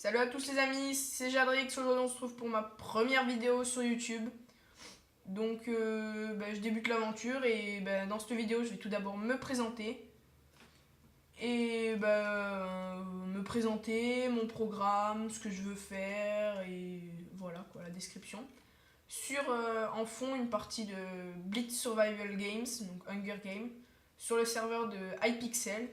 Salut à tous les amis, c'est Jadrix. Aujourd'hui on se retrouve pour ma première vidéo sur YouTube. Donc je débute l'aventure et dans cette vidéo je vais tout d'abord me présenter. Et me présenter, mon programme, ce que je veux faire et voilà quoi, la description. En fond une partie de Blitz Survival Games, donc Hunger Games, sur le serveur de iPixel.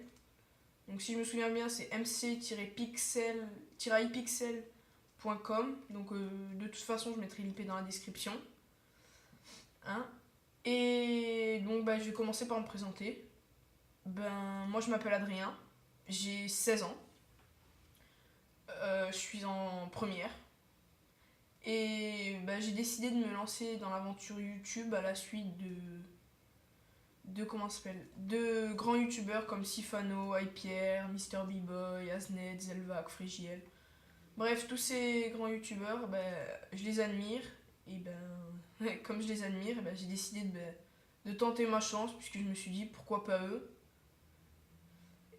Donc si je me souviens bien c'est mc-ipixel.com. Donc de toute façon je mettrai l'IP dans la description. Hein. Et donc je vais commencer par me présenter. Moi je m'appelle Adrien, j'ai 16 ans. Je suis en première. Et j'ai décidé de me lancer dans l'aventure YouTube à la suite de grands youtubeurs comme Sifano, iPierre, Mister B-Boy, Aznet, Zelvac, Frigiel. Bref, tous ces grands youtubeurs, je les admire. Et comme je les admire, j'ai décidé de tenter ma chance, puisque je me suis dit pourquoi pas eux.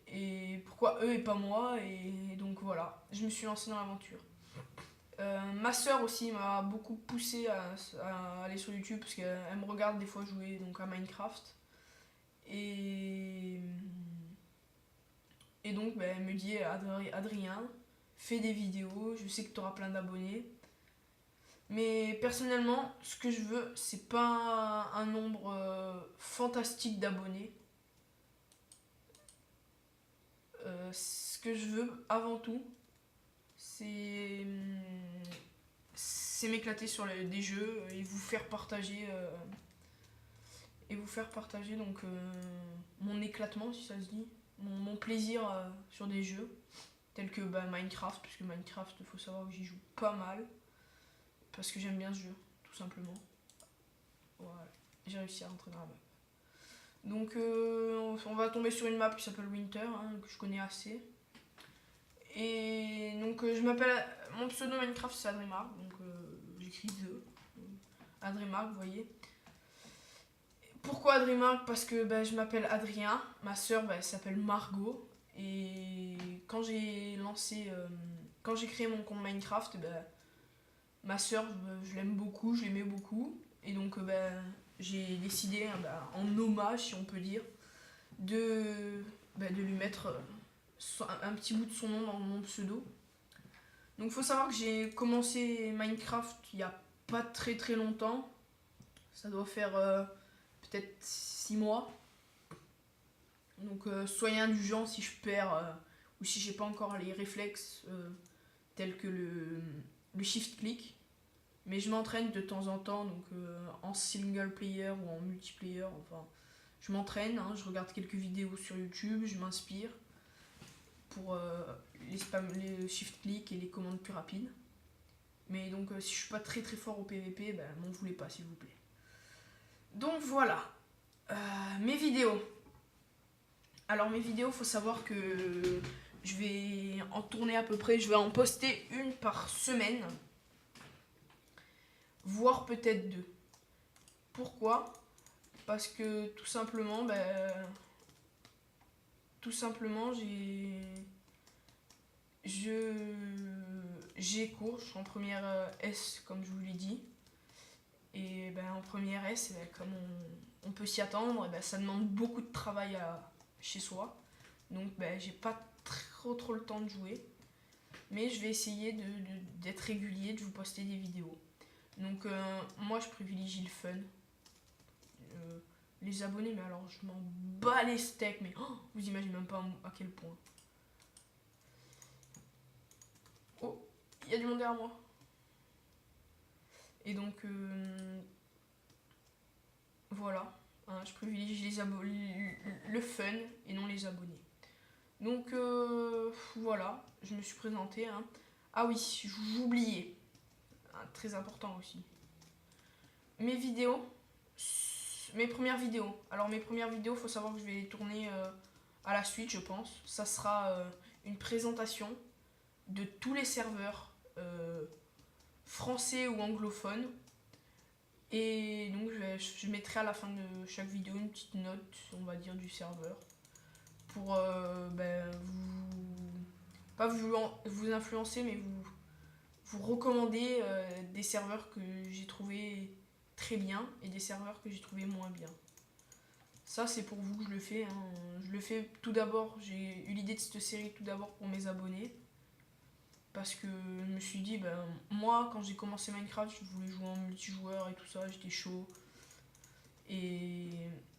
Et pourquoi eux et pas moi. Et donc voilà, je me suis lancé dans l'aventure. Ma soeur aussi m'a beaucoup poussé à aller sur YouTube, parce qu'elle me regarde des fois jouer donc à Minecraft. Et donc elle me dit Adrien, fais des vidéos, je sais que tu auras plein d'abonnés. Mais personnellement, ce que je veux, c'est pas un nombre fantastique d'abonnés. Ce que je veux avant tout, c'est m'éclater sur des jeux et vous faire partager donc mon éclatement, si ça se dit, mon plaisir sur des jeux tels que Minecraft, puisque Minecraft, il faut savoir que j'y joue pas mal parce que j'aime bien ce jeu, tout simplement. Voilà, j'ai réussi à rentrer dans la map. Donc on va tomber sur une map qui s'appelle Winter, que je connais assez. Et donc mon pseudo Minecraft c'est Adremark, donc j'écris Adremark, vous voyez. Pourquoi Adremark? Parce que je m'appelle Adrien, ma soeur elle s'appelle Margot. Et quand j'ai créé mon compte Minecraft, ma soeur je l'aime beaucoup, je l'aimais beaucoup. Et donc j'ai décidé, en hommage si on peut dire, de lui mettre un petit bout de son nom dans mon pseudo. Donc faut savoir que j'ai commencé Minecraft il n'y a pas très très longtemps. Ça doit faire peut-être 6 mois. Donc soyez indulgents si je perds ou si j'ai pas encore les réflexes tels que le shift click. Mais je m'entraîne de temps en temps, donc en single player ou en multiplayer. Enfin, je m'entraîne, je regarde quelques vidéos sur YouTube, je m'inspire pour les shift click et les commandes plus rapides. Mais donc si je suis pas très très fort au PVP, m'en voulez pas s'il vous plaît. Donc voilà, mes vidéos. Alors mes vidéos, faut savoir que je vais en tourner à peu près, je vais en poster une par semaine, voire peut-être 2. Pourquoi? Parce que tout simplement j'ai cours, je suis en première S comme je vous l'ai dit. Et en première S, comme on peut s'y attendre, ça demande beaucoup de travail chez soi. Donc j'ai pas trop le temps de jouer. Mais je vais essayer d'être régulier, de vous poster des vidéos. Donc moi je privilégie le fun. Les abonnés, mais alors je m'en bats les steaks, mais vous imaginez même pas à quel point. Oh, il y a du monde derrière moi. Et donc voilà, je privilégie le fun et non les abonnés. Donc voilà, je me suis présentée. Ah oui, j'oubliais, très important aussi. Mes premières vidéos. Alors mes premières vidéos, faut savoir que je vais les tourner à la suite, je pense. Ça sera une présentation de tous les serveurs français ou anglophones. Et donc je mettrai à la fin de chaque vidéo une petite note, on va dire, du serveur. Pour pas vous influencer, mais vous recommander des serveurs que j'ai trouvé très bien et des serveurs que j'ai trouvé moins bien. Ça, c'est pour vous que je le fais, hein. Je le fais tout d'abord, j'ai eu l'idée de cette série tout d'abord pour mes abonnés. Parce que je me suis dit, ben, moi, quand j'ai commencé Minecraft, je voulais jouer en multijoueur et tout ça, j'étais chaud. Et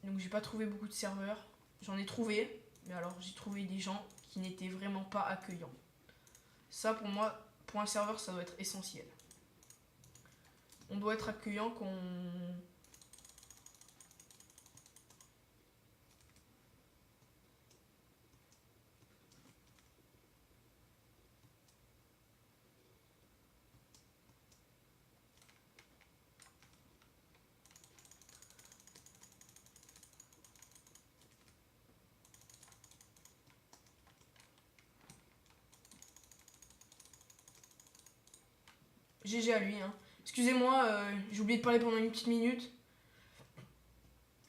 donc, j'ai pas trouvé beaucoup de serveurs. J'en ai trouvé, mais alors j'ai trouvé des gens qui n'étaient vraiment pas accueillants. Ça, pour moi, pour un serveur, ça doit être essentiel. On doit être accueillant quand GG à lui, hein. Excusez-moi, j'ai oublié de parler pendant une petite minute.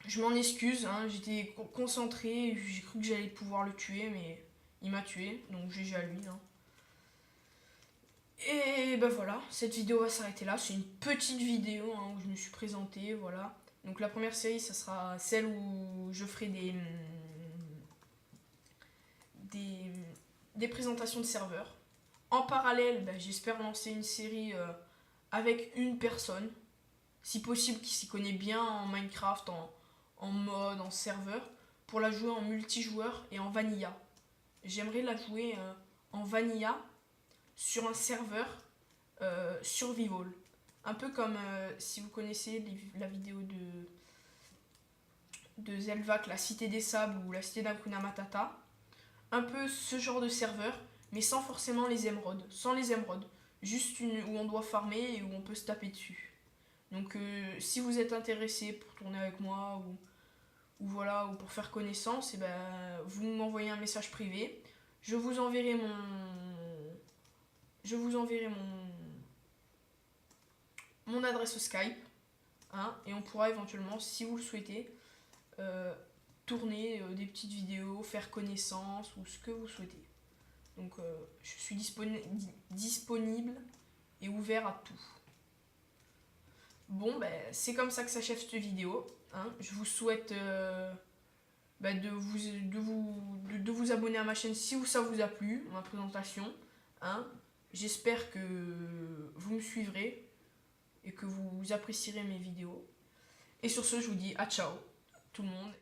Je m'en excuse, hein, j'étais concentré, j'ai cru que j'allais pouvoir le tuer, mais il m'a tué, donc GG à lui, hein. Et ben voilà, cette vidéo va s'arrêter là. C'est une petite vidéo, hein, où je me suis présenté, voilà. Donc la première série, ça sera celle où je ferai des présentations de serveurs. En parallèle, ben, j'espère lancer une série avec une personne, si possible qui s'y connaît bien en Minecraft, en mode, en serveur, pour la jouer en multijoueur et en vanilla. J'aimerais la jouer en vanilla sur un serveur survival. Un peu comme si vous connaissez la vidéo de Zelvac, la cité des sables ou la cité d'Akuna Matata. Un peu ce genre de serveur, mais sans forcément les émeraudes. Sans les émeraudes. Juste une où on doit farmer et où on peut se taper dessus. Donc si vous êtes intéressé pour tourner avec moi ou voilà, ou pour faire connaissance, et ben, vous m'envoyez un message privé. Je vous enverrai mon adresse Skype, hein, et on pourra éventuellement, si vous le souhaitez, tourner des petites vidéos, faire connaissance ou ce que vous souhaitez. Donc je suis disponible et ouvert à tout. Bon, ben, c'est comme ça que s'achève cette vidéo, hein. Je vous souhaite de vous abonner à ma chaîne si ça vous a plu, ma présentation, hein. J'espère que vous me suivrez et que vous apprécierez mes vidéos. Et sur ce, je vous dis à ciao tout le monde.